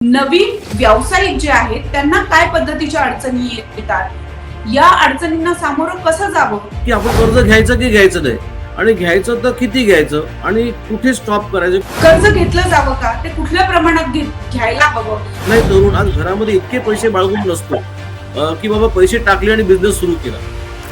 नवीन व्यावसायिक जे आहेत त्यांना काय पद्धतीच्या अडचणी येतात, या अडचणींना सामोरं कसं जावं, की आपण कर्ज घ्यायचं की घ्यायचं नाही, आणि घ्यायचं तर किती घ्यायचं आणि कुठे स्टॉप करायचं. कर्ज घेतलं जावं का, ते कुठल्या प्रमाणात घ्यायला हवं. नाही, तरुण आज घरामध्ये इतके पैसे बाळगून नसतो की बाबा पैसे टाकले आणि बिझनेस सुरू केला.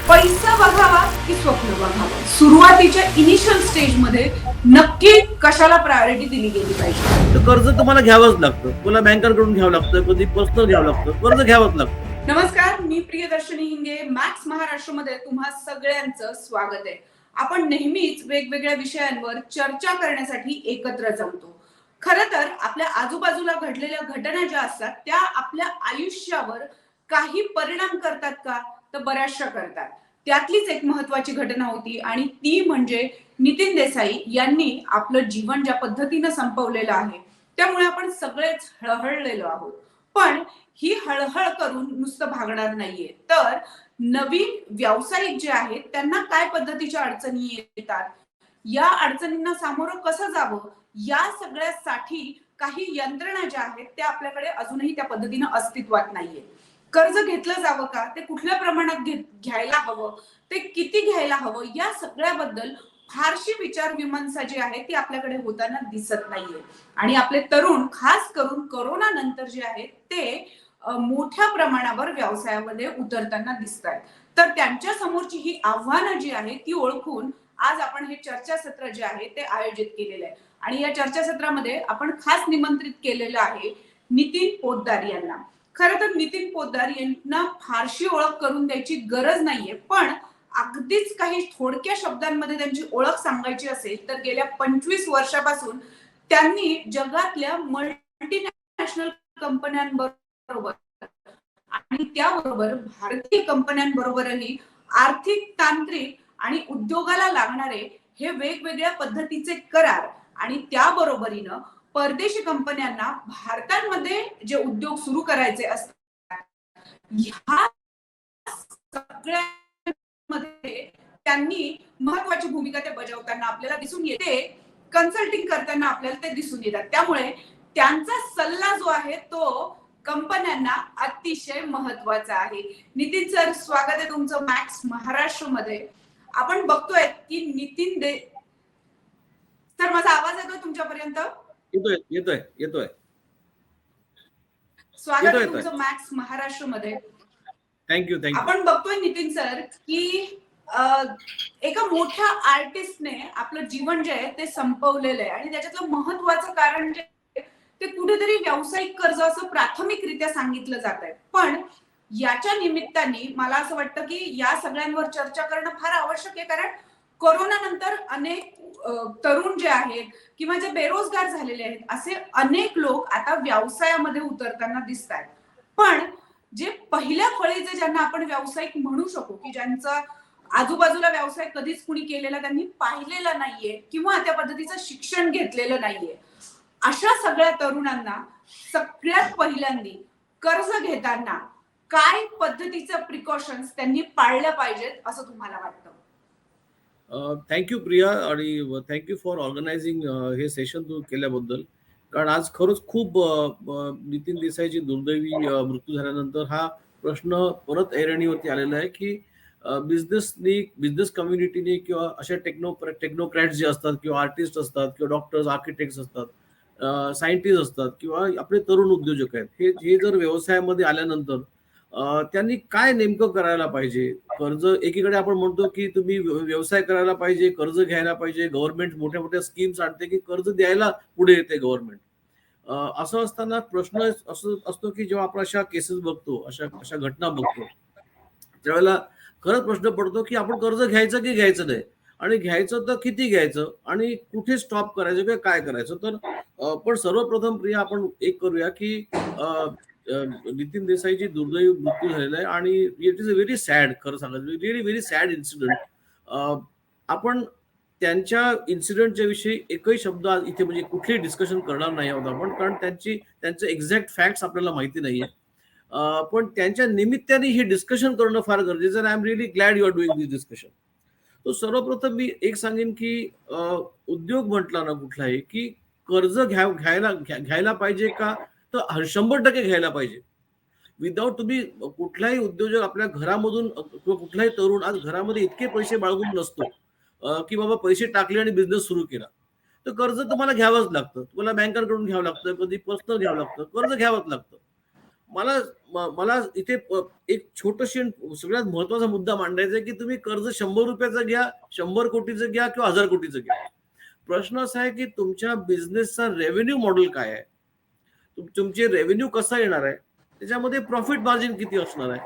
पैसा बघावा की स्वप्न बघावं, सुरुवातीच्या इनिशियल स्टेज मध्ये नक्की कशाला प्रायोरिटी दिली गेली पाहिजे. तर कर्ज तुम्हाला घ्यावंच लागतं, तुम्हाला बँकांकडून घ्यावं लागतं, कधी पर्सनल घ्यावं लागतं, कर्ज घ्यावंच लागतं. नमस्कार, मी प्रियदर्शनी हिंगे, मॅक्स महाराष्ट्रमध्ये तुम्हा सगळ्यांचं स्वागत आहे. आपण नेहमीच वेगवेगळ्या विषयांवर चर्चा करण्यासाठी एकत्र जमतो. खरं तर आपल्या आजूबाजूला घडलेल्या घटना ज्या असतात त्या आपल्या आयुष्यावर काही परिणाम करतात का, तर बऱ्याचशा करतात. त्यातलीच एक महत्वाची घटना होती आणि ती म्हणजे नितीन देसाई यांनी आपलं जीवन ज्या पद्धतीनं संपवलेलं आहे, त्यामुळे आपण सगळेच हळहळलेलो आहोत. पण ही हळहळ करून नुसतं भागणार नाहीये, तर नवीन व्यावसायिक जे आहेत त्यांना काय पद्धतीच्या अडचणी येतात, या अडचणींना सामोरं कसं जावं, या सगळ्यासाठी काही यंत्रणा ज्या आहेत त्या आपल्याकडे अजूनही त्या पद्धतीनं अस्तित्वात नाहीये. कर्ज घेतलं जावं का, ते कुठल्या प्रमाणात घ्यायला हवं, ते किती घ्यायला हवं, या सगळ्याबद्दल फारशी विचारविमर्शा जी आहे ती आपल्याकडे होताना दिसत नाहीये. आणि आपले तरुण खास करून कोरोना नंतर जे आहेत ते मोठ्या प्रमाणावर व्यवसायामध्ये उतरताना दिसत आहेत. तर त्यांच्या समोरची ही आव्हानं जी आहे ती ओळखून आज आपण हे चर्चासत्र जे आहे ते आयोजित केलेलं आहे. आणि या चर्चासत्रामध्ये आपण खास निमंत्रित केलेलं आहे नितीन पोद्दार यांना. खरं तर नितीन पोद्दार यांना फारशी ओळख करून द्यायची गरज नाहीये, पण अगदीच काही थोडक्या शब्दांमध्ये त्यांची ओळख सांगायची असेल तर गेल्या 25 वर्षापासून त्यांनी जगातल्या मल्टीनॅशनल कंपन्यांबरोबर आणि त्याबरोबर भारतीय कंपन्यांबरोबरही आर्थिक, तांत्रिक आणि उद्योगाला लागणारे हे वेगवेगळ्या पद्धतीचे करार आणि त्याबरोबरीनं परदेशी कंपन्यांना भारतामध्ये जे उद्योग सुरू करायचे असतात, ह्या सगळ्यामध्ये त्यांनी महत्वाची भूमिका ते बजावताना आपल्याला दिसून येते. कन्सल्टिंग करताना आपल्याला ते दिसून येतात. त्यामुळे त्यांचा सल्ला जो आहे तो कंपन्यांना अतिशय महत्वाचा आहे. नितीन सर, स्वागत आहे तुमचं मॅक्स महाराष्ट्रमध्ये. आपण बघतोय की नितीन सर, माझा आवाज येतोय तुमच्यापर्यंत? येतोय येतोय येतोय. स्वागत आहे तुमचं मॅक्स महाराष्ट्रमध्ये. Thank you thank you. आपण बघतोय नितीन सर की एका मोठ्या आर्टिस्टने आपलं जीवन जे आहे ते संपवलेलं आहे आणि त्याच्यातलं महत्वाचं कारण जे ते कुठेतरी व्यावसायिक कर्ज असं प्राथमिकरित्या सांगितलं जात आहे. पण याच्या निमित्ताने मला असं वाटतं की या सगळ्यांवर चर्चा करणं फार आवश्यक आहे, कारण कोरोना नंतर अनेक तरुण जे आहेत किंवा जे बेरोजगार झालेले आहेत असे अनेक लोक आता व्यवसायामध्ये उतरताना दिसत आहेत. पण जे पहिल्या फळीचे ज्यांना आपण व्यावसायिक म्हणू शकू, की ज्यांचा आजूबाजूला व्यवसाय कधीच कुणी केलेला त्यांनी पाहिलेला नाहीये किंवा त्या पद्धतीचं शिक्षण घेतलेलं नाहीये, अशा सगळ्या तरुणांना सगळ्यात पहिल्यांदा कर्ज घेताना काय पद्धतीचं प्रिकॉशन्स त्यांनी पाळल्या पाहिजेत असं तुम्हाला वाटतं? थँक्यू प्रिया, आणि थँक्यू फॉर ऑर्गनायझिंग हे सेशन तू केल्याबद्दल. कारण आज खरंच खूप नितीन देसाईची दुर्दैवी मृत्यू झाल्यानंतर हा प्रश्न परत ऐरणीवरती आलेला आहे की बिझनेस कम्युनिटीने किंवा अशा टेक्नोक्रॅट्स जे असतात किंवा आर्टिस्ट असतात किंवा डॉक्टर्स, आर्किटेक्ट्स असतात, सायंटिस्ट असतात किंवा आपले तरुण उद्योजक आहेत, हे जर व्यवसायामध्ये आल्यानंतर त्यांनी काय नेमकं करायला पाहिजे. कर्ज एकीकडे आपण म्हणतो की तुम्ही व्यवसाय करायला पाहिजे, कर्ज घ्यायला पाहिजे, गव्हर्नमेंट मोठ्या मोठ्या स्कीम्स आणते की कर्ज द्यायला पुढे येते गव्हर्नमेंट. असं असताना प्रश्न असं असतो की जेव्हा आपण अशा केसेस बघतो, अशा अशा घटना बघतो, त्यावेळेला खरंच प्रश्न पडतो की आपण कर्ज घ्यायचं की घ्यायचं नाही, आणि घ्यायचं तर किती घ्यायचं आणि कुठे स्टॉप करायचं किंवा काय करायचं. तर पण सर्वप्रथम प्रिया आपण एक करूया की नितीन देसाईची दुर्दैवी मृत्यू झालेला आहे आणि it is a very sad, खरं सांगायचं रिअली व्हेरी सॅड इन्सिडेंट. आपण त्यांच्या इन्सिडेंटच्या विषयी एकही शब्द आज इथे म्हणजे कुठलेही डिस्कशन करणार नाही आहोत आपण, कारण त्यांचे एक्झॅक्ट फॅक्ट्स आपल्याला माहिती नाहीये. पण त्यांच्या निमित्ताने हे डिस्कशन करणं फार गरजेचं आहे. I am really glad you are doing this discussion. तो सर्वप्रथम मी एक सांगेन की उद्योग म्हटला ना कुठलाही की कर्ज घ्यायला पाहिजे का तर 100% घ्यायला पाहिजे. विदाऊट तुम्ही कुठलाही उद्योजक आपल्या घरामधून किंवा कुठलाही तरुण आज घरामध्ये इतके पैसे बाळगून नसतो की बाबा पैसे टाकले आणि बिझनेस सुरू केला. तर कर्ज तुम्हाला घ्यावंच लागतं. तुम्हाला बँकांकडून घ्यावं लागतं, कधी पर्सनल घ्यावं लागतं, कर्ज घ्यावंच लागतं. मला मला इथे एक छोटशी सगळ्यात महत्वाचा मुद्दा मांडायचा आहे की तुम्ही कर्ज 100 रुपयाचं घ्या, 100 कोटीचं घ्या किंवा 1000 कोटीचं घ्या. प्रश्न असा आहे की तुमच्या बिझनेसचा रेव्हेन्यू मॉडेल काय आहे, तुमचे रेव्हेन्यू कसा येणार आहे, त्याच्यामध्ये प्रॉफिट मार्जिन किती असणार आहे,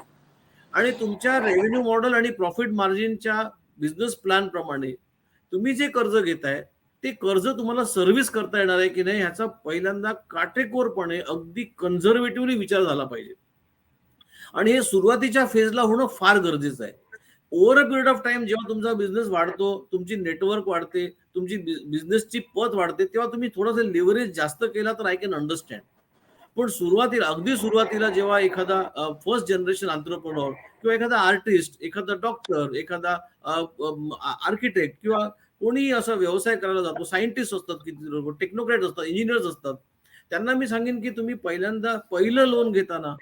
आणि तुमच्या रेव्हेन्यू मॉडेल आणि प्रॉफिट मार्जिनच्या बिझनेस प्लॅन प्रमाणे तुम्ही जे कर्ज घेताय ते कर्ज तुम्हाला सर्व्हिस करता येणार आहे की नाही ह्याचा पहिल्यांदा काटेकोरपणे अगदी कन्झर्वेटिव्हली विचार झाला पाहिजे. आणि हे सुरुवातीच्या फेजला होणं फार गरजेचं आहे. Over a period of time जेव्हा तुमचा बिझनेस वाढतो, तुमची नेटवर्क वाढते, तुमची बिझनेसची पत वाढते, तेव्हा तुम्ही थोडंसं लिव्हरेज जास्त केला तर आय कॅन अंडरस्टँड. पण सुरुवातीला अगदी सुरुवातीला जेव्हा एखादा फर्स्ट जनरेशन एंटरप्रेन्योर किंवा एखादा आर्टिस्ट, एखादा डॉक्टर, एखादा आर्किटेक्ट किंवा कोणी असा व्यवसाय करायला जातो, सायंटिस्ट असतात, किती लोक टेक्नोक्रेट असतात, इंजिनियर्स असतात, त्यांना मी सांगेन की तुम्ही पहिल्यांदा पहिलं लोन घेताना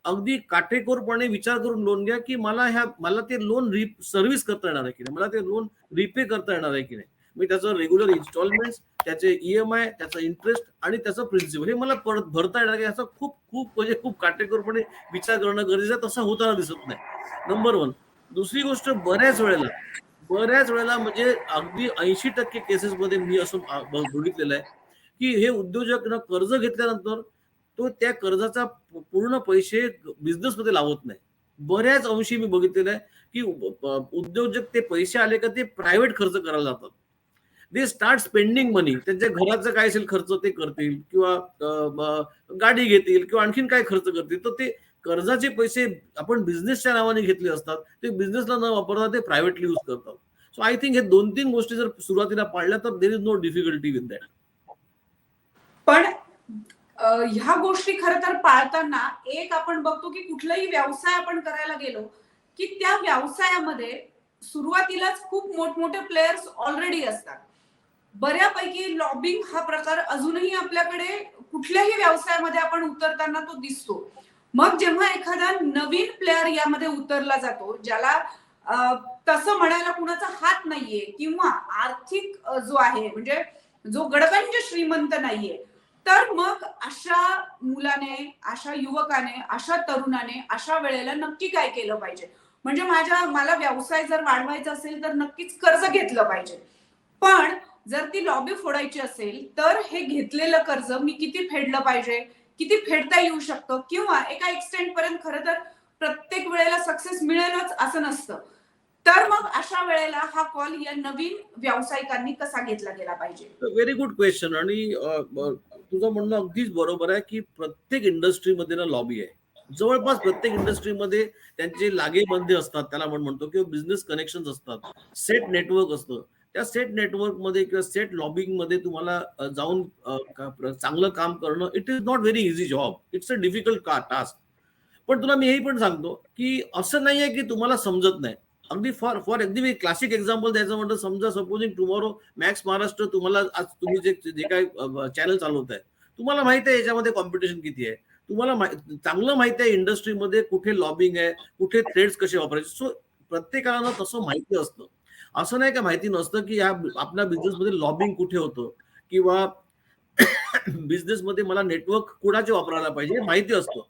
अगदी काटेकोरपणे विचार करून लोन घ्या की मला ते लोन सर्व्हिस करता येणार आहे की नाही, मला ते लोन रिपे करता येणार आहे की नाही. मी त्याचं रेग्युलर इन्स्टॉलमेंट, त्याचे EMI, त्याचा इंटरेस्ट आणि त्याचं प्रिन्सिपल हे मला परत भरता येणार आहे याचा खूप खूप म्हणजे खूप काटेकोरपणे विचार करणं गरजेचं आहे. तसा होताना दिसत नाही, नंबर 1. दुसरी गोष्ट, बऱ्याच वेळेला म्हणजे अगदी 80% केसेसमध्ये मी असं बघितलेलं आहे की हे उद्योजक कर्ज घेतल्यानंतर तो त्या कर्जाचा पूर्ण पैसे बिझनेसमध्ये लावत नाही. बऱ्याच अंशी मी बघितलेलं आहे की उद्योजक ते पैसे आले का ते प्रायव्हेट खर्च करायला जातात. दे स्टार्ट स्पेंडिंग मनी. त्यांच्या घराचं काय असेल खर्च ते करतील किंवा गाडी घेतील किंवा आणखीन काय खर्च करतील. तर ते कर्जाचे पैसे आपण बिझनेसच्या नावाने घेतले असतात, ते बिझनेसला न वापरता ते प्रायव्हेटली यूज करतात. सो आय थिंक हे 2-3 गोष्टी जर सुरुवातीला पाळल्या तर there is no difficulty with that. पण ह्या गोष्टी खरं तर पाळताना एक आपण बघतो की कुठलाही व्यवसाय आपण करायला गेलो की त्या व्यवसायामध्ये सुरुवातीलाच खूप मोठमोठे प्लेयर्स ऑलरेडी असतात. बऱ्यापैकी लॉबिंग हा प्रकार अजूनही आपल्याकडे कुठल्याही व्यवसायामध्ये आपण उतरताना तो दिसतो. मग जेव्हा एखादा नवीन प्लेअर यामध्ये उतरला जातो, ज्याला तसं म्हणायला कुणाचा हात नाहीये किंवा आर्थिक जो आहे म्हणजे जो गडगंज श्रीमंत नाहीये, तर मग अशा मुलाने, अशा युवकाने, अशा तरुणाने अशा वेळेला नक्की काय केलं पाहिजे? म्हणजे मला व्यवसाय जर वाढवायचा असेल तर नक्कीच कर्ज घेतलं पाहिजे. पण जर ती लॉबी फोडायची असेल तर हे घेतलेलं कर्ज मी किती फेडलं पाहिजे, किती फेडता येऊ शकतं, किंवा एका एक्सटेंट पर्यंत खरं तर प्रत्येक वेळेला सक्सेस मिळेलच असं नसतं. तर मग अशा वेळेला हा कॉल या नवीन व्यावसायिकांनी कसा घेतला गेला पाहिजे? Very good question. आणि तुझं म्हणणं अगदीच बरोबर आहे की प्रत्येक इंडस्ट्रीमध्ये ना लॉबी आहे. जवळपास प्रत्येक इंडस्ट्रीमध्ये त्यांचे लागेबंधे असतात, त्याला आपण म्हणतो, किंवा बिझनेस कनेक्शन असतात, सेट नेटवर्क असतं. त्या सेट नेटवर्क मध्ये किंवा सेट लॉबिंग मध्ये तुम्हाला जाऊन चांगलं काम करणं, it is not very easy job, it's a difficult task. पण तुला मी हेही पण सांगतो की असं नाहीये की तुम्हाला समजत नाही. अगदी फॉर फॉर अगदी मी क्लासिक एक्झाम्पल द्यायचं म्हणतं, समजा सपोजिंग टुमॉरो मॅक्स महाराष्ट्र तुम्हाला आज तुम्ही जे काय चॅनल चालवत आहे, तुम्हाला माहिती आहे याच्यामध्ये कॉम्पिटिशन किती आहे, तुम्हाला चांगलं माहिती आहे इंडस्ट्रीमध्ये कुठे लॉबिंग आहे, कुठे थ्रेड्स कसे वापरायचे. सो प्रत्येकाला तसं माहिती असतं. असं नाही का माहिती नसतं की या आपल्या बिझनेसमध्ये लॉबिंग कुठे होतं किंवा बिझनेसमध्ये मला नेटवर्क कुणाचे वापरायला पाहिजे, माहिती असतं.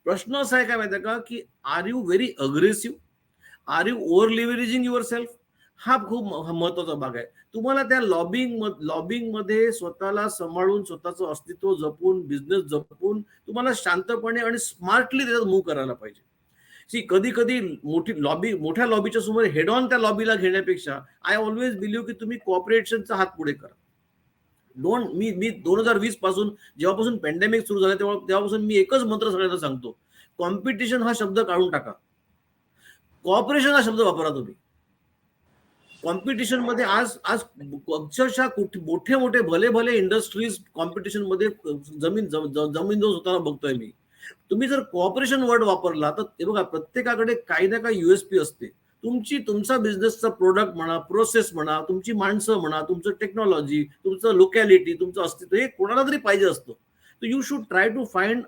प्रश्न असा आहे काय माहिती आहे का की are you very aggressive, are you overleveraging yourself. हा खूप महत्वाचा भाग आहे. तुम्हाला त्या लॉबिंग मध्ये स्वतःला सांभाळून, स्वतःचं अस्तित्व जपून, बिझनेस जपून तुम्हाला शांतपणे आणि स्मार्टली त्याच्यात मूव्ह करायला पाहिजे. कधी कधी मोठ्या लॉबीच्या समोर हेड ऑन त्या लॉबीला घेण्यापेक्षा आय ऑलवेज बिलीव्ह की तुम्ही कॉपरेशनचा हात पुढे करा. मी 2020 पासून, जेव्हापासून पॅन्डेमिक सुरू झालं तेव्हापासून मी एकच मंत्र सगळ्यांना सांगतो, कॉम्पिटिशन हा शब्द काढून टाका, कॉपरेशन हा शब्द वापरा तुम्ही. कॉम्पिटिशन मध्ये आज अक्षरशः मोठे भले इंडस्ट्रीज कॉम्पिटिशन मध्ये जमीन जो होताना बघतोय मी. तुम्ही जर कॉपरेशन वर्ड वापरला तर ते बघा, प्रत्येकाकडे काही ना काही USP असते. तुमचा बिझनेसचा प्रोडक्ट म्हणा, प्रोसेस म्हणा, तुमची माणसं म्हणा, तुमचं टेक्नॉलॉजी, तुमचं लोकॅलिटी, तुमचं अस्तित्व, हे कोणाला तरी पाहिजे असतं. तर you should try to find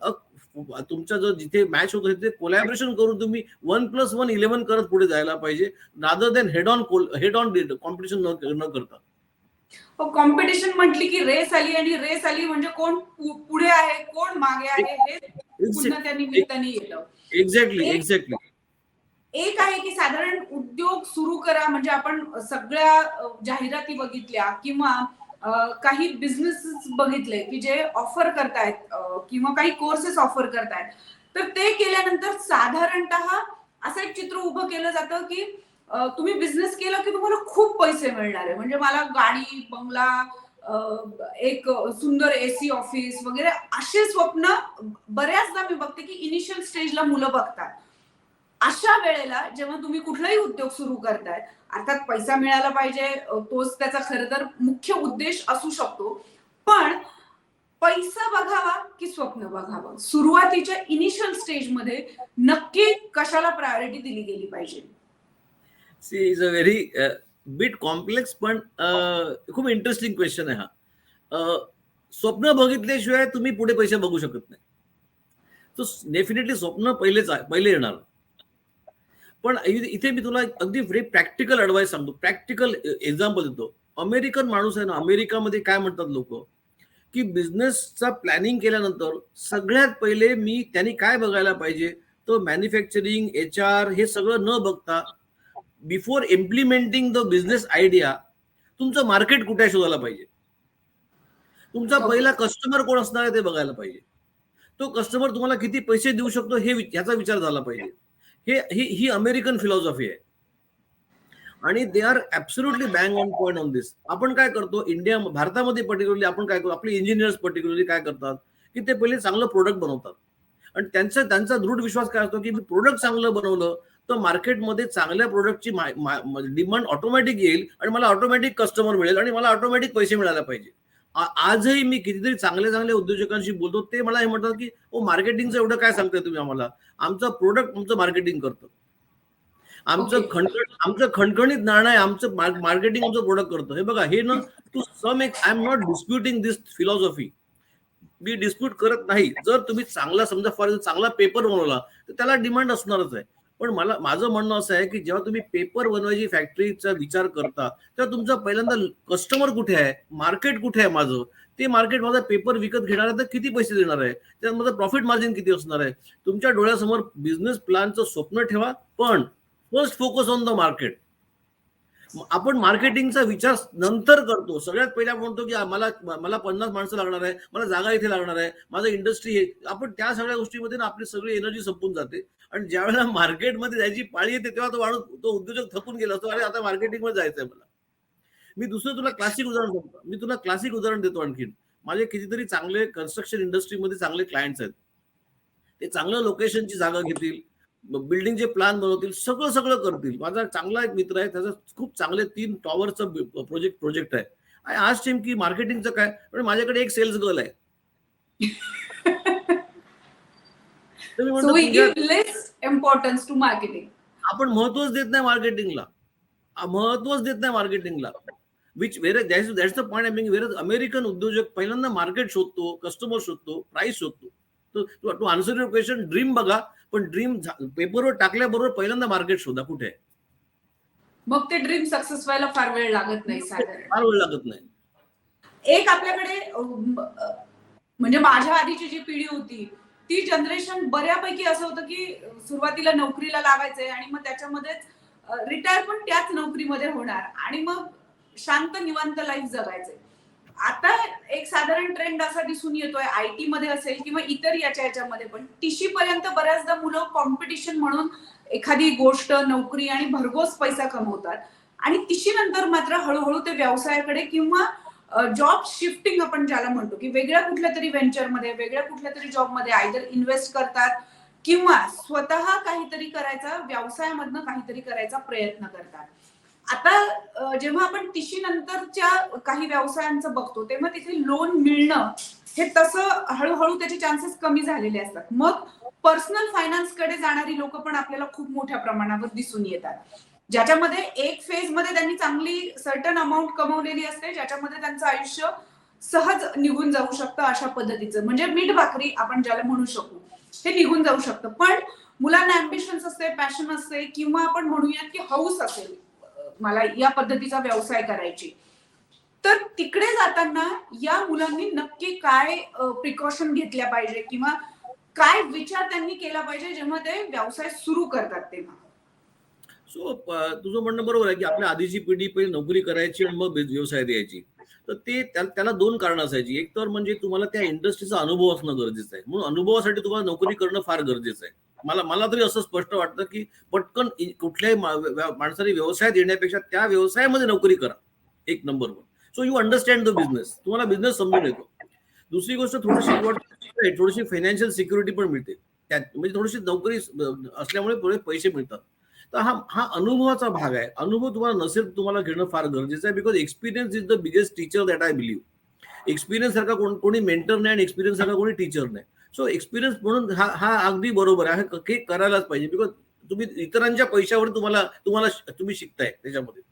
तुमचा जो जिथे मॅच होतो तिथे कोलॅबरेशन करून तुम्ही 1+1 11 करत पुढे जायला पाहिजे, rather than head on competition न करता. कॉम्पिटिशन म्हटली की रेस आली, आणि रेस आली म्हणजे कोण पुढे आहे कोण मागे आहे हे पुन्हा त्या निमित्ताने येतं. एक्झॅक्टली. एक आहे की साधारण उद्योग सुरू करा म्हणजे आपण सगळ्या जाहिराती बघितल्या किंवा काही बिझनेसेस बघितले की जे ऑफर करतायत किंवा काही कोर्सेस ऑफर करतायत, तर ते केल्यानंतर साधारणतः असं एक चित्र उभं केलं जातं की तुम्ही बिझनेस केला की तुम्हाला खूप पैसे मिळणार आहे, म्हणजे मला गाडी बंगला एक सुंदर एसी ऑफिस वगैरे असे स्वप्न बऱ्याचदा मी बघते की इनिशियल स्टेजला मुलं बघतात. अशा वेळेला जेव्हा तुम्ही कुठलाही उद्योग सुरू करताय, अर्थात पैसा मिळाला पाहिजे, तोच त्याचा खरं तर मुख्य उद्देश असू शकतो, पण पैसा बघावा की स्वप्न बघावं, सुरुवातीच्या इनिशियल स्टेजमध्ये नक्की कशाला प्रायोरिटी दिली गेली पाहिजे? See is a very bit complex पण खूप इंटरेस्टिंग क्वेश्चन आहे हा. स्वप्न बघितल्याशिवाय तुम्ही पुढे पैसे बघू शकत नाही. तो डेफिनेटली स्वप्न पहिले येणार. पण इथे मी तुला अगदी व्हेरी प्रॅक्टिकल ऍडवाइस सांगतो, प्रॅक्टिकल एक्झाम्पल देतो. अमेरिकन माणूस आहे ना, अमेरिकामध्ये काय म्हणतात लोक की बिझनेसचा प्लॅनिंग केल्यानंतर सगळ्यात पहिले त्यांनी काय बघायला पाहिजे, तो मॅन्युफॅक्चरिंग HR हे सगळं न बघता before implementing the business idea तुमचं मार्केट कुठे शोधायला पाहिजे, तुमचा पहिला कस्टमर कोण असणार आहे ते बघायला पाहिजे, तो कस्टमर तुम्हाला किती पैसे देऊ शकतो ह्याचा विचार झाला पाहिजे. ही अमेरिकन फिलॉसॉफी आहे आणि they are absolutely bang on point on this. आपण काय करतो भारतामध्ये पर्टिक्युलरली आपण काय करतो, आपले इंजिनियर्स पर्टिक्युलरली काय करतात की ते पहिले चांगलं प्रोडक्ट बनवतात आणि त्यांचा दृढ विश्वास काय असतो की मी प्रोडक्ट चांगलं बनवलं तर मार्केटमध्ये चांगल्या प्रोडक्टची डिमांड ऑटोमॅटिक येईल आणि मला ऑटोमॅटिक कस्टमर मिळेल आणि मला ऑटोमॅटिक पैसे मिळायला पाहिजे. आजही मी कितीतरी चांगल्या उद्योजकांशी बोलतो, ते मला हे म्हणतात की मार्केटिंगचं एवढं काय सांगताय तुम्ही आम्हाला, आमचं प्रोडक्ट तुमचं मार्केटिंग करतं, आमचं खणखणीत नाणं आहे, आमचं मार्केटिंग आमचं प्रोडक्ट करतं. हे बघा, हे ना to sum I am not disputing this philosophy, मी डिस्प्यूट करत नाही. जर तुम्ही चांगला समजा फॉर एक्झाम्पल चांगला पेपर बनवला तर त्याला डिमांड असणारच आहे. पण माझं म्हणणं असं आहे की जेव्हा तुम्ही पेपर बनवायची फॅक्टरीचा विचार करता तेव्हा तुमचा पहिल्यांदा कस्टमर कुठे आहे, मार्केट कुठे आहे माझं, ते मार्केट माझा पेपर विकत घेणार आहे तर किती पैसे देणार आहे, त्यात माझं प्रॉफिट मार्जिन किती असणार आहे. तुमच्या डोळ्यासमोर बिझनेस प्लॅनचं स्वप्न ठेवा, पण first focus on the market. आपण मार्केटिंगचा विचार नंतर करतो, सगळ्यात पहिला म्हणतो की मला 50 माणसं लागणार आहे, मला जागा इथे लागणार आहे, माझं इंडस्ट्री आहे. आपण त्या सगळ्या गोष्टीमध्ये ना आपली सगळी एनर्जी संपून जाते आणि ज्या वेळेला मार्केटमध्ये जायची पाळी येते तेव्हा तो उद्योजक थकून गेला असतो, अरे आता मार्केटिंगमध्ये जायचंय मला. मी तुला क्लासिक उदाहरण देतो आणखीन. माझे कितीतरी चांगले कन्स्ट्रक्शन इंडस्ट्रीमध्ये चांगले क्लायंट्स आहेत, ते चांगलं लोकेशनची जागा घेतील, बिल्डिंगचे प्लॅन बनवतील, सगळं करतील. माझा चांगला एक मित्र आहे, त्याचा खूप चांगले 3 टॉवरचं प्रोजेक्ट आहे. आय आस्क्ड हिम की मार्केटिंगचं काय, म्हणजे माझ्याकडे एक सेल्स गर्ल आहे. So we give less importance to marketing. आपण महत्वच देत नाही मार्केटिंगला. Which that's the point I mean. Where American उद्योजक पहिल्यांदा मार्केट शोधतो, कस्टमर शोधतो, प्राइस शोधतो. To answer your question, dream बघा, पण ड्रीम पेपरवर टाकल्याबरोबर पहिल्यांदा मार्केट शोधा कुठे आहे. मग ते ड्रीम सक्सेस व्हायला फार वेळ लागत नाही, फार वेळ लागत नाही. एक आपल्याकडे म्हणजे माझ्या आधीची जी पिढी होती ती जनरेशन बऱ्यापैकी असं होतं की सुरुवातीला नोकरीला लागायचंय आणि मग त्याच्यामध्येच रिटायर पण त्याच नोकरीमध्ये होणार आणि मग शांत निवांत लाईफ जगायचंय. आता एक साधारण ट्रेंड असा दिसून येतोय, IT मध्ये असेल किंवा इतर याच्यामध्ये पण TC पर्यंत बऱ्याचदा मुलं कॉम्पिटिशन म्हणून एखादी गोष्ट, नोकरी आणि भरघोस पैसा कमवतात आणि TC नंतर मात्र हळूहळू ते व्यवसायाकडे किंवा जॉब शिफ्टिंग आपण ज्याला म्हणतो की वेगळ्या कुठल्या तरी व्हेंचरमध्ये, वेगळ्या कुठल्या तरी जॉबमध्ये आयदर इन्व्हेस्ट करतात किंवा स्वतः काहीतरी करायचा, व्यवसायामधनं काहीतरी करायचा प्रयत्न करतात. आता जेव्हा आपण TC नंतरच्या काही व्यवसायांचं बघतो तेव्हा तिथे लोन मिळणं हे तसं हळूहळू त्याचे चान्सेस कमी झालेले असतात. मग पर्सनल फायनान्स कडे जाणारी लोक पण आपल्याला खूप मोठ्या प्रमाणावर दिसून येतात, ज्याच्यामध्ये एक फेज मध्ये त्यांनी चांगली सर्टन अमाऊंट कमवलेली असते, ज्याच्यामध्ये त्यांचं आयुष्य सहज निघून जाऊ शकतं अशा पद्धतीचं, म्हणजे मीठ भाकरी आपण ज्याला म्हणू शकू, हे निघून जाऊ शकतं. पण मुलांना अँबिशन्स असते, पॅशन असते, किंवा आपण म्हणूयात की हौस असेल, मला या पद्धतीचा व्यवसाय करायची, तर तिकडे जाताना या मुलांनी नक्की काय प्रिकॉशन घेतल्या पाहिजे, किंवा काय विचार त्यांनी केला पाहिजे जेव्हा ते व्यवसाय सुरू करतात तेव्हा? सो तुझं म्हणणं बरोबर आहे की आपल्या आधीची पिढी पहिले नोकरी करायची आणि मग व्यवसायात यायची. तर ते त्याला दोन कारण असायची. एक तर म्हणजे तुम्हाला त्या इंडस्ट्रीचा अनुभव असणं गरजेचं आहे. म्हणून अनुभवासाठी तुम्हाला नोकरी करणं फार गरजेचं आहे. मला मला तरी असं स्पष्ट वाटतं की पटकन कुठल्याही माणसाने व्यवसायात येण्यापेक्षा त्या व्यवसायामध्ये नोकरी करा. एक number one. So you understand the business. तुम्हाला बिझनेस समजून येतो. दुसरी गोष्ट थोडीशी फायनान्शियल सिक्युरिटी पण मिळते. त्यात म्हणजे थोडीशी नोकरी असल्यामुळे थोडे पैसे मिळतात. तर हा हा अनुभवाचा भाग आहे. अनुभव तुम्हाला नसेल तुम्हाला घेणं फार गरजेचं आहे. Because experience is the biggest teacher that I believe. Experience सारखा कोणी मेंटर नाही आणि एक्सपिरियन्स सारखा कोणी टीचर नाही. सो एक्सपिरियन्स म्हणून हा हा अगदी बरोबर आहे. हे करायलाच पाहिजे. बिकॉज तुम्ही इतरांच्या पैशावर तुम्ही शिकताय त्याच्यामध्ये.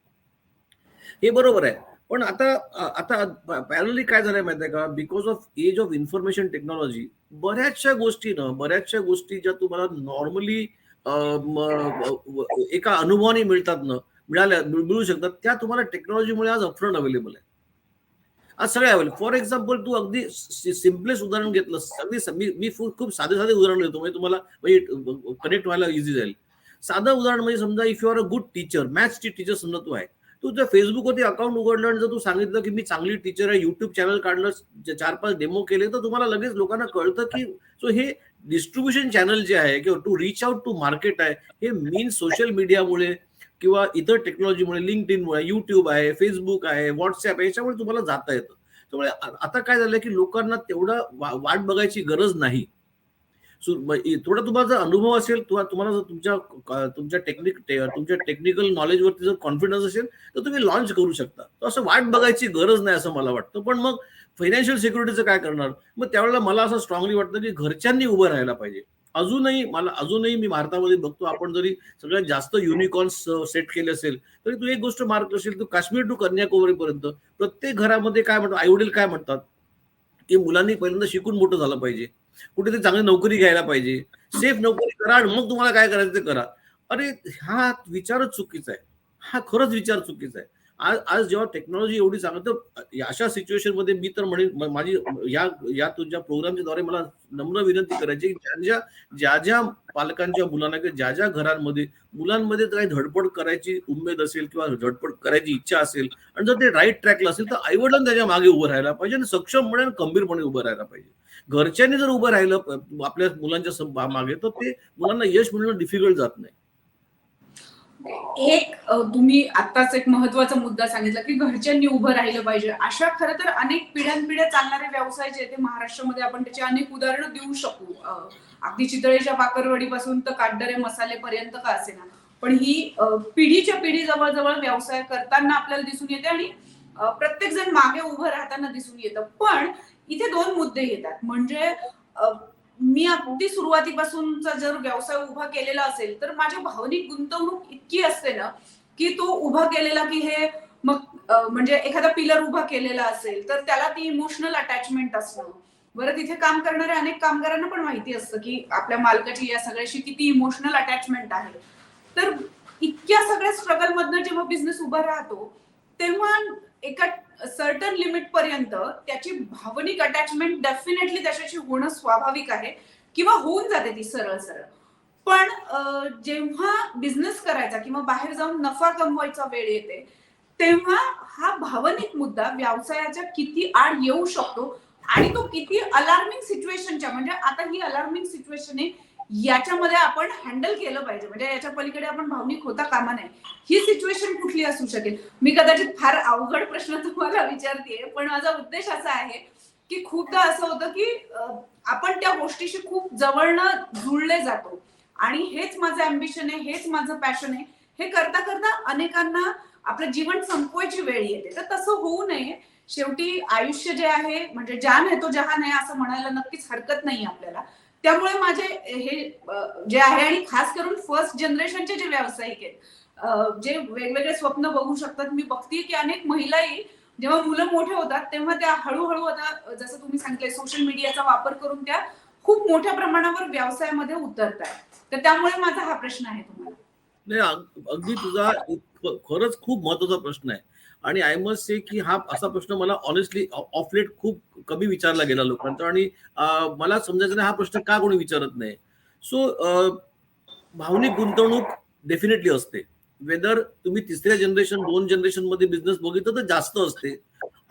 हे बरोबर आहे. पण आता आता पॅरलली काय झालंय माहिती आहे का, because of age of information technology बऱ्याचशा गोष्टी ज्या तुम्हाला नॉर्मली एका अनुभवाने मिळू शकतात, त्या तुम्हाला टेक्नॉलॉजीमुळे आज अपफ्रंट अवेलेबल आहे. आज सगळे अवेलेबल. फॉर एक्झाम्पल तू अगदी सिम्पलेस्ट उदाहरण घेतलं, मी खूप साधे उदाहरण देतो म्हणजे तुम्हाला म्हणजे कनेक्ट व्हायला इझी जाईल. साधं उदाहरण म्हणजे समजा if you are a good teacher, मॅथ्सची टीचर समजा तू आहे, तू जर फेसबुकवरती अकाउंट उघडलं आणि जर तू सांगितलं की मी चांगली टीचर आहे, युट्यूब चॅनल काढलं, 4-5 डेमो केले, तर तुम्हाला लगेच लोकांना कळतं की सो हे डिस्ट्रीब्युशन चॅनल जे आहे किंवा to reach out to market आहे, हे मीन सोशल मीडियामुळे किंवा इतर टेक्नॉलॉजीमुळे, लिंक्डइनमुळे, युट्यूब आहे, फेसबुक आहे, व्हॉट्सअप आहे, याच्यामुळे तुम्हाला जाता येतं. त्यामुळे आता काय झालं की लोकांना तेवढा वाट बघायची गरज नाही. थोडा तुम्हाला जर अनुभव असेल, तुम्हाला जर तुमच्या टेक्निकल नॉलेजवरती जर कॉन्फिडन्स असेल, तर तुम्ही लॉन्च करू शकता. तर असं वाट बघायची गरज नाही असं मला वाटतं. पण मग फायनान्शियल सिक्युरिटीचं काय करणार? मग त्यावेळेला मला असं स्ट्रॉंगली वाटतं की घरच्यांनी उभं राहायला पाहिजे. अजूनही मी भारतामध्ये बघतो, आपण जरी सगळ्यात जास्त युनिकॉर्न्स सेट केले असेल, तरी तू एक गोष्ट मार्क करशील, तू काश्मीर टू कन्याकुमारी पर्यंत प्रत्येक घरामध्ये काय म्हणतात, आई वडील काय म्हणतात की मुलांनी पहिल्यांदा शिकून मोठं झालं पाहिजे, कुठेतरी चांगली नोकरी घ्यायला पाहिजे, सेफ नोकरी करा आणि मग तुम्हाला काय करायचं ते करा. अरे हा विचारच चुकीचा आहे. हा खरंच विचार चुकीचा आहे. आज जेव्हा टेक्नॉलॉजी एवढी चांगली, तर अशा सिच्युएशन मध्ये मी तर म्हणेन, माझी या तुझ्या प्रोग्रामच्या द्वारे मला नम्र विनंती करायची, ज्या ज्या पालकांच्या मुलांना किंवा ज्या घरांमध्ये मुलांमध्ये काही धडपड करायची उमेद असेल किंवा धडपड करायची इच्छा असेल, आणि जर ते राईट ट्रॅकला असेल, तर आईवडिलांनी त्याच्या मागे उभं राहायला पाहिजे आणि सक्षमपणे आणि खंबीरपणे उभं राहायला पाहिजे. घरच्यांनी जर उभं राहिलं आपल्या मुलांच्या मागे, तर ते मुलांना यश मिळणं डिफिकल्ट जात नाही. एक तुम्ही आत्ताच एक महत्वाचा मुद्दा सांगितला की घरच्यांनी उभं राहिलं पाहिजे. अशा खरं तर अनेक पिढ्यानपिढ्या चालणारे व्यवसाय जे ते महाराष्ट्रामध्ये आपण त्याची अनेक उदाहरणं देऊ शकू. अगदी चितळेच्या बाकरवडीपासून तर काटदरे मसालेपर्यंत का असेना, पण ही पिढीच्या पिढी जवळजवळ व्यवसाय करताना आपल्याला दिसून येते आणि प्रत्येक जण मागे उभं राहताना दिसून येतं. पण इथे दोन मुद्दे येतात. म्हणजे मी अगदी सुरुवातीपासूनचा जर व्यवसाय उभा केलेला असेल, तर माझ्या भावनिक गुंतवणूक इतकी असते ना, की तो उभा केलेला की हे मग म्हणजे एखादा पिलर उभा केलेला असेल, तर त्याला ती इमोशनल अटॅचमेंट असणं. बरं, तिथे काम करणाऱ्या अनेक कामगारांना पण माहिती असतं की आपल्या मालकाची या सगळ्याशी किती इमोशनल अटॅचमेंट आहे. तर इतक्या सगळ्या स्ट्रगल मधनं जेव्हा बिझनेस उभा राहतो, तेव्हा एका सर्टन लिमिट पर्यंत त्याची भावनिक अटॅचमेंट डेफिनेटली त्याच्याशी होणं स्वाभाविक आहे, किंवा होऊन जाते ती सरळ सरळ. पण जेव्हा बिझनेस करायचा किंवा बाहेर जाऊन नफा कमवायचा वेळ येते, तेव्हा हा भावनिक मुद्दा व्यवसायाच्या किती आड येऊ शकतो आणि तो किती अलार्मिंग सिच्युएशनच्या, म्हणजे आता ही अलार्मिंग सिच्युएशन आहे, याच्यामध्ये आपण हँडल केलं पाहिजे. म्हणजे याच्या पलीकडे आपण भावनिक होता कामा नये. ही सिच्युएशन कुठली असू शकेल? मी कदाचित फार अवघड प्रश्न तुम्हाला विचारतेय, पण माझा उद्देश असा आहे की खूपदा असं होतं की आपण त्या गोष्टीशी खूप जवळनं जुळले जातो आणि हेच माझं अँबिशन आहे, हेच माझं पॅशन आहे, हे करता करता अनेकांना आपलं जीवन संपवायची वेळ येते. तर तसं होऊ नये. शेवटी आयुष्य जे आहे, म्हणजे जान है तो जहान है असं म्हणायला नक्कीच हरकत नाही आपल्याला. त्यामुळे माझे हे जे आहे, आणि खास करून फर्स्ट जनरेशनचे जे व्यावसायिक आहेत, जे वेगवेगळे स्वप्न बघू शकतात, मी बघतीये की अनेक महिलाही जेव्हा मुलं मोठे होतात तेव्हा त्या हळूहळू आता जसं तुम्ही सांगितलंय सोशल मीडियाचा वापर करून त्या खूप मोठ्या प्रमाणावर व्यवसायामध्ये उतरतायत. तर त्यामुळे माझा हा प्रश्न आहे तुम्हाला. नाही, अगदी तुझा खरंच खूप महत्वाचा प्रश्न आहे. आणि आय मस्ट से की हा असा प्रश्न मला ऑनेस्टली ऑफ लेट खूप कमी विचारला गेला लोकांचा. आणि मला समजायचं नाही हा प्रश्न का कोणी विचारत नाही. सो भावनिक गुंतवणूक डेफिनेटली असते. वेदर तुम्ही तिसऱ्या जनरेशन 2 जनरेशन मध्ये बिझनेस बघितलं तर जास्त असते.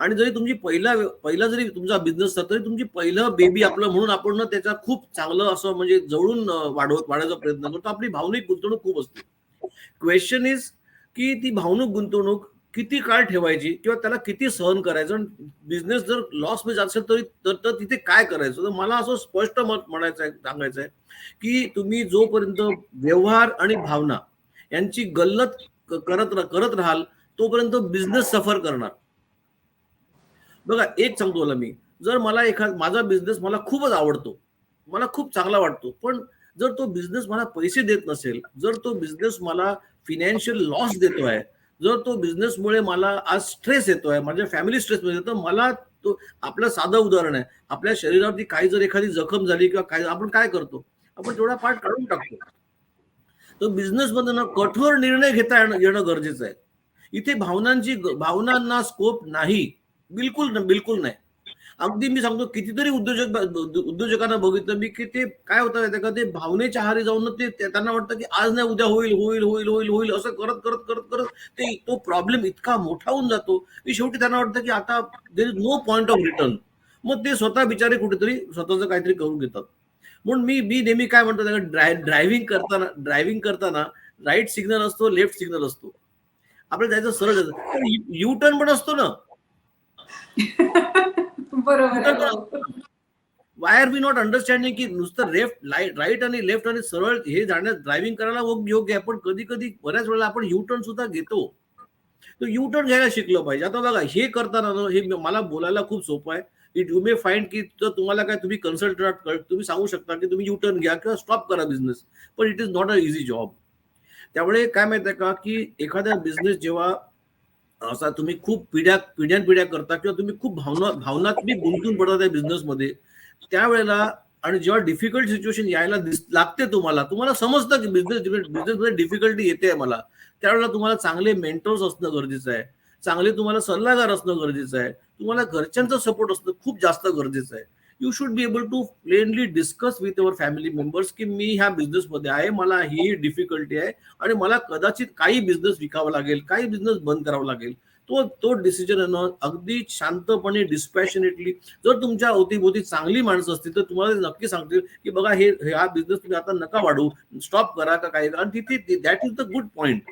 आणि जरी तुमची पहिला जरी तुमचा बिझनेस असला तरी तुमची पहिलं बेबी आपलं म्हणून आपण ना त्याचा खूप चांगलं असं म्हणजे जवळून वाढवायचा प्रयत्न करतो. आपली भावनिक गुंतवणूक खूप असते. क्वेश्चन इज की ती भावनिक गुंतवणूक किती काळ ठेवायची किंवा त्याला किती सहन करायचं. बिझनेस जर लॉस मध्ये असेल तरी तर तिथे काय करायचं. तर मला असं स्पष्ट मत म्हणायचं आहे, सांगायचं आहे की तुम्ही जोपर्यंत व्यवहार आणि भावना यांची गल्लत करत राहाल तोपर्यंत बिझनेस सफर करणार. बघा एक सांगतो मला मी, जर मला माझा बिझनेस मला खूपच आवडतो, मला खूप चांगला वाटतो, पण जर तो बिझनेस मला पैसे देत नसेल, जर तो बिझनेस मला फिनान्शियल लॉस देतोय, जर तो बिझनेसमुळे मला आज स्ट्रेस येतोय, माझ्या फॅमिली स्ट्रेसमध्ये तर मला तो, आपलं साधं उदाहरण आहे, आपल्या शरीरावरती काही जर एखादी जखम झाली किंवा काय आपण काय करतो, आपण तेवढा पार्ट काढून टाकतो. तर बिझनेसमध्ये ना कठोर निर्णय घेता येणं गरजेचं आहे. इथे भावनांना स्कोप नाही, बिलकुल नाही. अगदी मी सांगतो कितीतरी उद्योजकांना बघितलं मी की ते काय होतं माहिती का, ते भावनेच्या आहारी जाऊन ते त्यांना वाटतं की आज नाही उद्या होईल होईल होईल होईल होईल असं करत करत करत करत ते तो प्रॉब्लेम इतका मोठा होऊन जातो की शेवटी त्यांना वाटतं की आता there is no point of return. मग ते स्वतः बिचारे कुठेतरी स्वतःचं काहीतरी करून घेतात. म्हणून मी मी नेहमी काय म्हणतो, ड्रायव्हिंग करताना राईट सिग्नल असतो, लेफ्ट सिग्नल असतो. आपल्याला जायचं सरळ जायचं, पण यू टर्न पण असतो ना. बरोबर आहे. हो. Why are we not understanding की नुसतं राईट आणि लेफ्ट आणि सरळ हे जाण्यात ड्रायव्हिंग करायला योग्य आहे, पण कधी कधी बऱ्याच वेळेला आपण यू टर्न सुद्धा घेतो. तर यू टर्न घ्यायला शिकलं पाहिजे. आता बघा हे करताना हे मला बोलायला खूप सोपं आहे. इट यू मे फाइंड की तुम्हाला काय, तुम्ही कन्सल्टंट तुम्ही सांगू शकता की तुम्ही यू टर्न घ्या किंवा स्टॉप करा बिझनेस, पण it is not a easy job. त्यामुळे काय माहिती आहे का की एखादा बिझनेस जेव्हा असा तुम्ही खूप पिढ्यान करता किंवा तुम्ही खूप भावनात्मक गुंतून पडता त्या बिझनेसमध्ये, त्यावेळेला आणि जेव्हा डिफिकल्ट सिच्युएशन यायला लागते, तुम्हाला समजतं की बिझनेसमध्ये डिफिकल्टी येते मला, त्यावेळेला तुम्हाला चांगले मेंटर्स असणं गरजेचं आहे, चांगले तुम्हाला सल्लागार असणं गरजेचं आहे, तुम्हाला घरच्यांचा सपोर्ट असणं खूप जास्त गरजेचं आहे. You should be able to plainly discuss with your family members की मी ह्या बिझनेसमध्ये आहे, मला ही डिफिकल्टी आहे आणि मला कदाचित काही बिझनेस विकावा लागेल, काही बिझनेस बंद करावा लागेल. तो डिसिजन अगदी शांतपणे डिस्पॅशनेटली, जर तुमच्या अवतीभोवती चांगली माणसं असतील तर तुम्हाला नक्की सांगतील की बघा हा बिझनेस तुम्ही आता नका वाढवू, स्टॉप करा का काय. आणि तिथे that is the good point.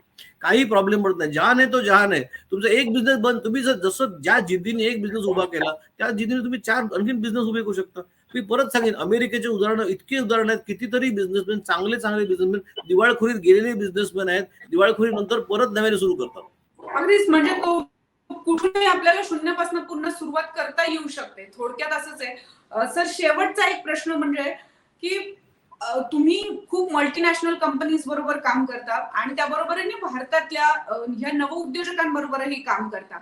काही प्रॉब्लेम पडत नाही. जहान आहे तो जहान आहे. तुमचा एक बिझनेस बंद, तुम्ही जसं ज्या जिद्दीने एक बिझनेस उभा केला त्या जिद्दीने तुम्ही 4 आणखीन बिझनेस उभे करू शकता. मी परत सांगेन, अमेरिकेचे उदाहरण इतके उदाहरण आहेत, कितीतरी बिझनेसमॅन, चांगले बिझनेसमॅन, दिवाळखोरीत गेलेले बिझनेसमॅन आहेत, दिवाळखोरीनंतर परत नव्याने सुरू करतात. अगदीच, म्हणजे तो कुठूनही आपल्याला शून्यापासून पूर्ण सुरुवात करता येऊ शकते. थोडक्यात असंच आहे. सर, शेवटचा एक प्रश्न म्हणजे की तुम्ही खूप मल्टीनॅशनल कंपनीज बरोबर काम करता आणि त्याबरोबरही भारतातल्या ह्या नवउद्योजकांबरोबरही काम करता.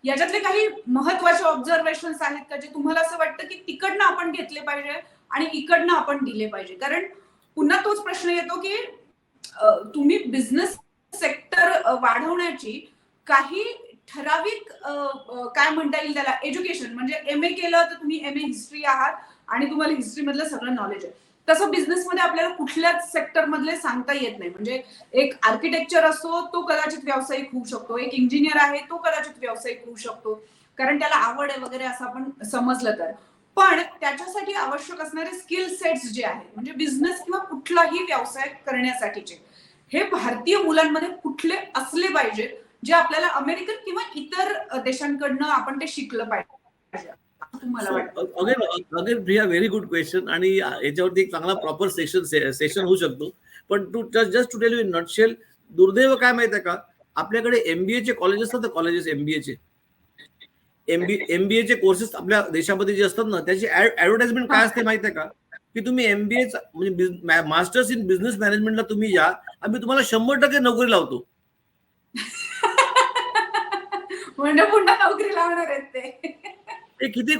याच्यातले काही महत्वाचे ऑब्झर्वेशन्स आहेत का जे तुम्हाला असं वाटतं की तिकडनं आपण घेतले पाहिजे आणि इकडनं आपण दिले पाहिजे? कारण पुन्हा तोच प्रश्न येतो की तुम्ही बिझनेस सेक्टर वाढवण्याची काही ठराविक काय म्हणता येईल त्याला, एज्युकेशन म्हणजे एम ए केलं तर तुम्ही एम ए हिस्ट्री आहात आणि तुम्हाला हिस्ट्री मधलं सगळं नॉलेज आहे, तसं बिझनेसमध्ये आपल्याला कुठल्याच सेक्टर मधले सांगता येत नाही. म्हणजे एक आर्किटेक्चर असतो तो कदाचित व्यावसायिक होऊ शकतो, एक इंजिनियर आहे तो कदाचित व्यावसायिक होऊ शकतो कारण त्याला आवड आहे वगैरे असं आपण समजलं तर. पण त्याच्यासाठी आवश्यक असणारे स्किल सेट्स जे आहेत म्हणजे बिझनेस किंवा कुठलाही व्यवसाय करण्यासाठीचे, हे भारतीय मुलांमध्ये कुठले असले पाहिजे जे आपल्याला अमेरिकन किंवा इतर देशांकडनं आपण ते शिकलं पाहिजे तुम्हाला वाटतं? Again Priya, very good question. आणि याच्यावरती एक चांगला प्रॉपर सेशन होऊ शकतो. पण just to tell you in nutshell, दुर्दैव काय माहिती आहे का, आपल्याकडे एमबीए चे कॉलेजेस असतात, कॉलेजेस एमबीए चे कोर्सेस आपल्या देशामध्ये जे असतात ना, त्याची ऍडव्हर्टाइजमेंट काय असते माहिती आहे का, की तुम्ही एमबीए म्हणजे मास्टर्स इन बिझनेस मॅनेजमेंटला तुम्ही या, आम्ही तुम्हाला 100% नोकरी लावतो. म्हणजे पुन्हा नोकरी लावणार आहेत ते. हे किती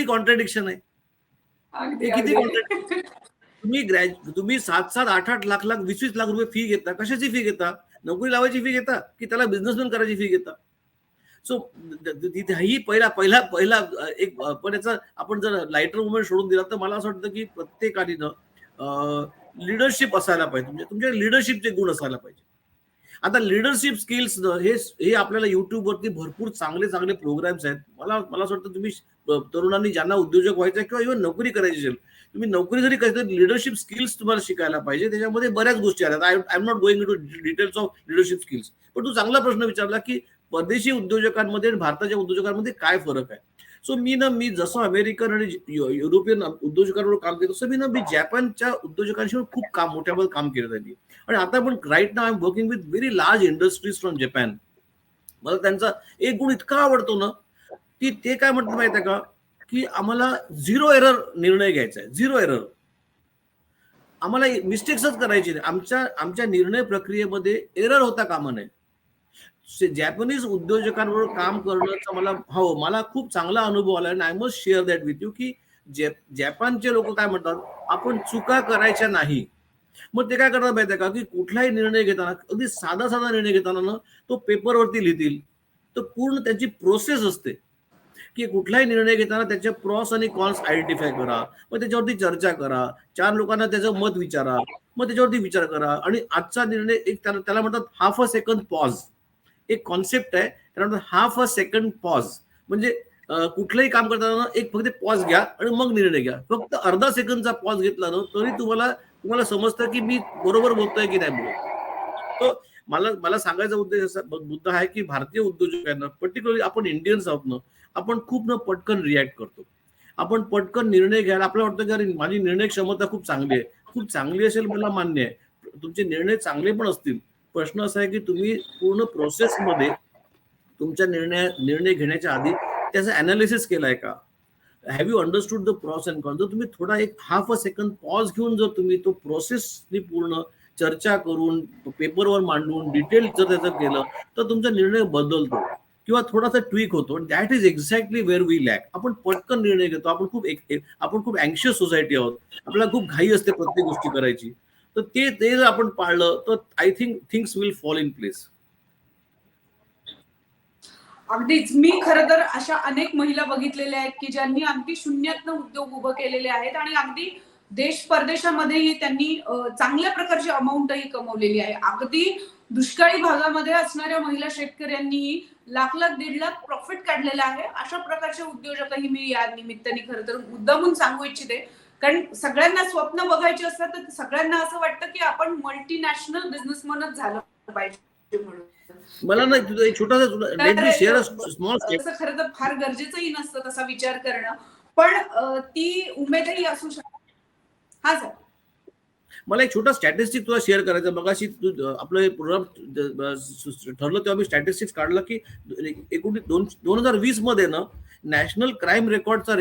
कॉन्ट्रॅडिक्शन आहे. अगदी हे किती अगदी. कॉन्ट्रॅडिक्शन. तुम्ही 7-7, 8-8 लाख 20-20 लाख रुपये फी घेता. कशाची फी घेता? नोकरी लावायची फी घेता की त्याला बिझनेसमॅन करायची फी घेता? सो तिथेही पहिला पहिला पहिला एक पण याचा आपण जर लाईटर मुवमेंट सोडून दिला तर मला असं वाटतं की प्रत्येकाने लिडरशिप असायला पाहिजे. म्हणजे तुमच्या लिडरशिपचे गुण असायला पाहिजे. आता लिडरशिप स्किल्स हे आपल्याला युट्यूबवरती भरपूर चांगले चांगले प्रोग्राम्स आहेत. मला असं वाटतं तुम्ही तरुणांनी ज्यांना उद्योजक व्हायचं किंवा इव्हन नोकरी करायची असेल, तुम्ही नोकरी जरी करायची तर लिडरशिप स्किल्स तुम्हाला शिकायला पाहिजे. त्याच्यामध्ये बऱ्याच गोष्टी आहेत. I am not going to details of leadership skills. पण तू चांगला प्रश्न विचारला की परदेशी उद्योजकांमध्ये आणि भारताच्या उद्योजकांमध्ये काय फरक आहे. सो मी जसं अमेरिकन आणि युरोपियन उद्योजकांवर काम केलं तसं मी जपानच्या उद्योजकांशी खूप मोठ्या काम केलं त्यांनी. आणि आता पण right now I am working with very large industries from Japan. मला त्यांचा एक गुण इतका आवडतो ना की ते काय म्हणतात माहिती आहे का की आम्हाला 0 एरर निर्णय घ्यायचा आहे. 0 एरर. आम्हाला मिस्टेक्सच करायची नाही. आमच्या निर्णय प्रक्रियेमध्ये एरर होता कामा नये. जॅपनीज उद्योजकांवर काम करण्याचा मला खूप चांगला अनुभव आला. आणि I must share that with you की जपानचे लोक काय म्हणतात, आपण चुका करायच्या नाही. मग ते काय करतात माहिती आहे का की कुठलाही निर्णय घेताना अगदी साधा साधा निर्णय घेताना ना तो पेपरवरती लिहितील. तर पूर्ण त्याची प्रोसेस असते की कुठलाही निर्णय घेताना त्याचे प्रॉस आणि कॉन्स आयडेंटिफाय करा. मग त्याच्यावरती चर्चा करा. 4 लोकांना त्याचं मत विचारा. मग त्याच्यावरती विचार करा. आणि आजचा निर्णय एक त्याला म्हणतात हाफ अ सेकंड पॉज. एक कॉन्सेप्ट आहे त्याला म्हणतात हाफ अ सेकंड पॉज. म्हणजे कुठलंही काम करताना एक फक्त पॉज घ्या आणि मग निर्णय घ्या. फक्त अर्धा सेकंडचा पॉज घेतला ना तरी तुम्हाला समजतं की मी बरोबर बोलतोय की नाही बोलत. तो मला सांगायचा उद्देश असा मुद्दा आहे की भारतीय उद्योजकांना पर्टिक्युलरली आपण इंडियन्स आहोत ना, आपण खूप पटकन रिॲक्ट करतो. आपण पटकन निर्णय घ्यायला आपल्याला वाटतं की अरे माझी निर्णय क्षमता खूप चांगली आहे. खूप चांगली असेल मला मान्य आहे. तुमचे निर्णय चांगले पण असतील. प्रश्न असा आहे की तुम्ही पूर्ण प्रोसेसमध्ये तुमच्या निर्णय घेण्याच्या आधी त्याचा अनालिसिस केलाय का? Have you understood the pros and cons? जर तुम्ही थोडा एक हाफ अ सेकंड पॉज घेऊन जर तुम्ही तो प्रोसेसनी पूर्ण चर्चा करून पेपरवर मांडून डिटेल जर त्याचं केलं तर तुमचा निर्णय बदलतो किंवा थोडासा ट्विक होतो. That is exactly where we lack. आपण पटकन निर्णय घेतो. आपण खूप अँक्शियस सोसायटी आहोत. आपल्याला खूप घाई असते प्रत्येक गोष्टी करायची. तर ते जर आपण पाळलं तर I think things will fall in place. अगदीच. मी खरं तर अशा अनेक महिला बघितलेल्या आहेत की ज्यांनी अगदी शून्यातनं उद्योग उभं केलेले आहेत आणि अगदी देश परदेशामध्येही त्यांनी चांगल्या प्रकारची अमाऊंटही कमवलेली आहे. अगदी दुष्काळी भागामध्ये असणाऱ्या महिला शेतकऱ्यांनी लाख लाख 1.5 लाख प्रॉफिट काढलेला आहे. अशा प्रकारचे उद्योजकही मी या निमित्ताने खरं तर मुद्दामून सांगू इच्छिते. कारण सगळ्यांना स्वप्न बघायची असतात तर सगळ्यांना असं वाटतं की आपण मल्टीनॅशनल बिझनेसमॅनच झालं पाहिजे म्हणून. मला ना तुझा एक छोटासा let me share a small असं खरं तर फार गरजेचंही नसतं तसा विचार करणं. पण ती उमेदही असू शकते. हा सर. मला एक छोटा स्टॅटिस्टिक तुला शेअर करायचं. मगाशी आपलं प्रोग्राम ठरलं तेव्हा मी स्टॅटिस्टिक्स काढलं की 2020 मध्ये ना नॅशनल क्राईम रेकॉर्डचा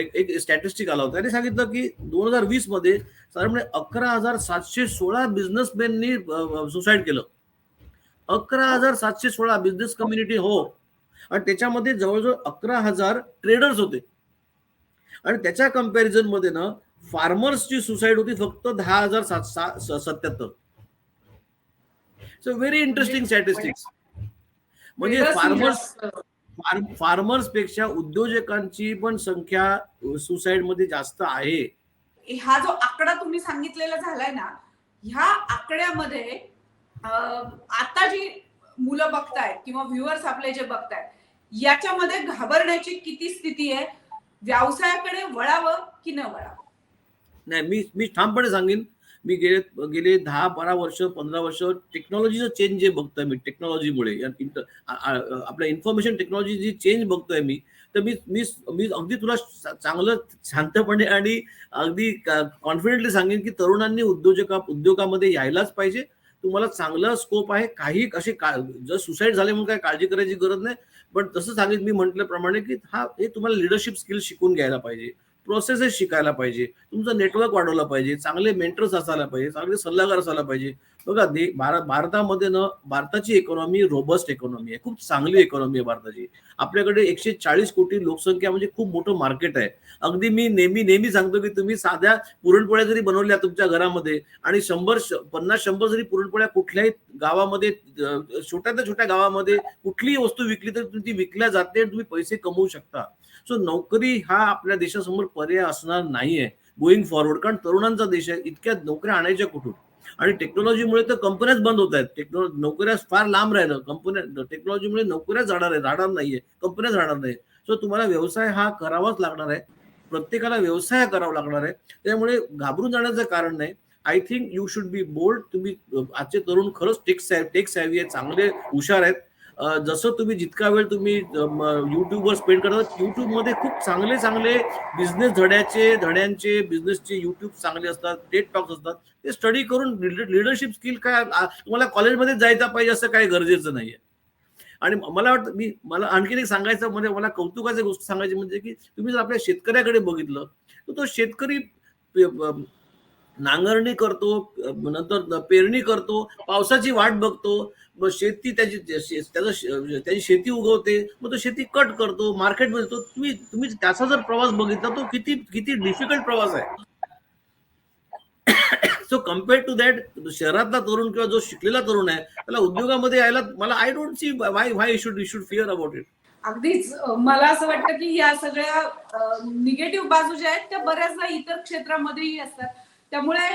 एक स्टॅटिस्टिक आला होता. त्याने सांगितलं की 2020 मध्ये साधारण 11,716 बिझनेसमॅननी सुसाईड केलं. 11,716 बिझनेस कम्युनिटी. हो. आणि त्याच्यामध्ये जवळजवळ 11,000 ट्रेडर्स होते. आणि त्याच्या कंपॅरिझन मध्ये ना फार्मर्सची सुसाईड होती फक्त 10,777. So very interesting statistics. म्हणजे फार्मर्स पेक्षा उद्योजकांची पण संख्या सुसाईड मध्ये जास्त आहे. हा जो आकडा तुम्ही सांगितलेला झालाय ना, ह्या आकड्यामध्ये आता जी मुलं बघतायत किंवा व्ह्युअर्स आपले जे बघतायत याच्यामध्ये घाबरण्याची किती स्थिती आहे? व्यवसायाकडे वळावं की न वळावं? नाही, मी ठामपणे सांगेन. मी गेले 10-12 वर्ष 15 वर्ष टेक्नॉलॉजीचं चेंज जे बघतोय मी टेक्नॉलॉजीमुळे आपल्या इन्फॉर्मेशन टेक्नॉलॉजी जी चेंज बघतोय मी, तर मी अगदी तुला चांगलं शांतपणे आणि अगदी कॉन्फिडेंटली सांगेन की तरुणांनी उद्योगामध्ये यायलाच पाहिजे. तुम्हाला चांगला स्कोप आहे. काही असे जर सुसाईड झाले म्हणून काय काळजी करायची गरज नाही. पण तसं सांगेन मी म्हटल्याप्रमाणे की हे तुम्हाला लिडरशिप स्किल शिकून घ्यायला पाहिजे. प्रोसेसेस शिकायला पाहिजे, तुमचं नेटवर्क वाढवलं पाहिजे, चांगले मेंटर्स असायला पाहिजे, चांगले सल्लागार असायला पाहिजे. बघा भारतामध्ये ना, भारताची इकॉनॉमी रोबस्ट इकॉनॉमी आहे, खूप चांगली इकॉनॉमी आहे भारताची. आपल्याकडे 140 कोटी लोकसंख्या म्हणजे खूप मोठं मार्केट आहे. अगदी मी नेहमी सांगतो की तुम्ही साध्या पुरणपोळ्या जरी बनवल्या तुमच्या घरामध्ये आणि 50-100 जरी पुरणपोळ्या कुठल्याही गावामध्ये, छोट्यातल्या छोट्या गावामध्ये कुठलीही वस्तू विकली तर ती विकल्या जाते आणि तुम्ही पैसे कमवू शकता. सो नोकरी हा आपल्या देशासमोर पर्याय असणार नाहीये गोईंग फॉरवर्ड, कारण तरुणांचा देश आहे. इतक्या नोकऱ्या आणायच्या कुठून? आणि टेक्नॉलॉजीमुळे तर कंपन्याच बंद होत आहेत. नोकऱ्या फार लांब राहिलं. टेक्नॉलॉजीमुळे नोकऱ्याच राहणार नाहीये, कंपन्याच राहणार नाही. सो तुम्हाला व्यवसाय हा करावाच लागणार आहे. प्रत्येकाला व्यवसाय करावा लागणार आहे. त्यामुळे घाबरून जाण्याचं कारण नाही. I think you should be bold. तुम्ही आजचे तरुण खरंच टेक सॅव्ही आहेत, चांगले हुशार आहेत. जसं तुम्ही जितका वेळ तुम्ही युट्यूबवर स्पेंड करतात, युट्यूबमध्ये खूप चांगले चांगले बिझनेस धड्यांचे बिझनेसचे युट्यूब चांगले असतात, टेड टॉक्स असतात. ते स्टडी करून लिडरशिप स्किल काय तुम्हाला कॉलेजमध्ये जायचं पाहिजे असं काही गरजेचं नाहीये. आणि मला वाटतं मला आणखीन एक सांगायचं म्हणजे मला कौतुकाची गोष्ट सांगायची म्हणजे की तुम्ही जर आपल्या शेतकऱ्याकडे बघितलं तर तो शेतकरी नांगरणी करतो, नंतर पेरणी करतो, पावसाची वाट बघतो, मग शेती त्याची शेती उगवते, मग तो शेती कट करतो, मार्केटमध्ये तो तुम्ही त्याचा जर प्रवास बघितला तो किती किती डिफिकल्ट प्रवास आहे. सो कम्पेअर टू दॅट शहरातला तरुण किंवा जो शिकलेला तरुण आहे त्याला उद्योगामध्ये यायला मला I don't see why you should fear about it. अगदीच मला असं वाटतं की या सगळ्या निगेटिव्ह बाजू ज्या आहेत त्या बऱ्याचदा इतर क्षेत्रामध्येही असतात. त्यामुळे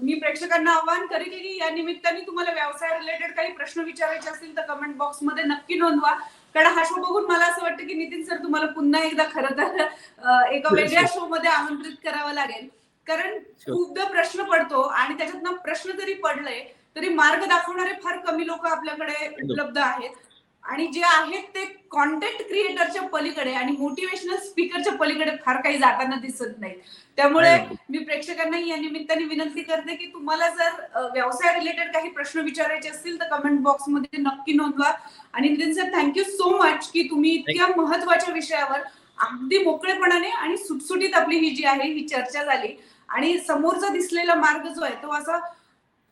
मी प्रेक्षकांना आवाहन करेन की या निमित्ताने तुम्हाला व्यवसाय रिलेटेड काही प्रश्न विचारायचे असतील तर कमेंट बॉक्समध्ये नक्की नोंदवा. कारण हा शो बघून मला असं वाटतं की नितीन सर तुम्हाला पुन्हा एकदा खरं तर एका वेगळ्या शो मध्ये आमंत्रित करावं लागेल. कारण खूपदा प्रश्न पडतो आणि त्याच्यातनं प्रश्न जरी पडले तरी मार्ग दाखवणारे फार कमी लोक आपल्याकडे उपलब्ध आहेत. आणि जे आहेत ते कॉन्टेंट क्रिएटरच्या पलीकडे आणि मोटिवेशनल स्पीकरच्या पलीकडे फार काही जाताना दिसत नाही. त्यामुळे मी प्रेक्षकांना या निमित्ताने विनंती करते की तुम्हाला जर व्यवसाय रिलेटेड काही प्रश्न विचारायचे असतील तर कमेंट बॉक्स मध्ये नक्की नोंदवा. आणि Nitin sir thank you so much की तुम्ही इतक्या महत्वाच्या विषयावर अगदी मोकळेपणाने आणि सुटसुटीत आपली ही जी आहे ही चर्चा झाली. आणि समोरचा दिसलेला मार्ग जो आहे तो असा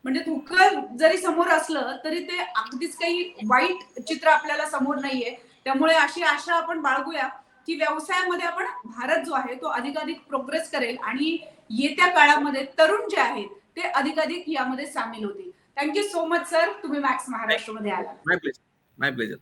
म्हणजे धोका जरी समोर असलं तरी ते अगदीच काही वाईट चित्र आपल्याला समोर नाहीये. त्यामुळे अशी आशा आपण बाळगूया की व्यवसायामध्ये आपण भारत जो आहे तो अधिकाधिक प्रोग्रेस करेल आणि येत्या काळामध्ये तरुण जे आहेत ते अधिकाधिक यामध्ये सामील होतील. थँक्यू सो मच सर, तुम्ही मॅक्स महाराष्ट्रमध्ये आला. माय प्लेजर.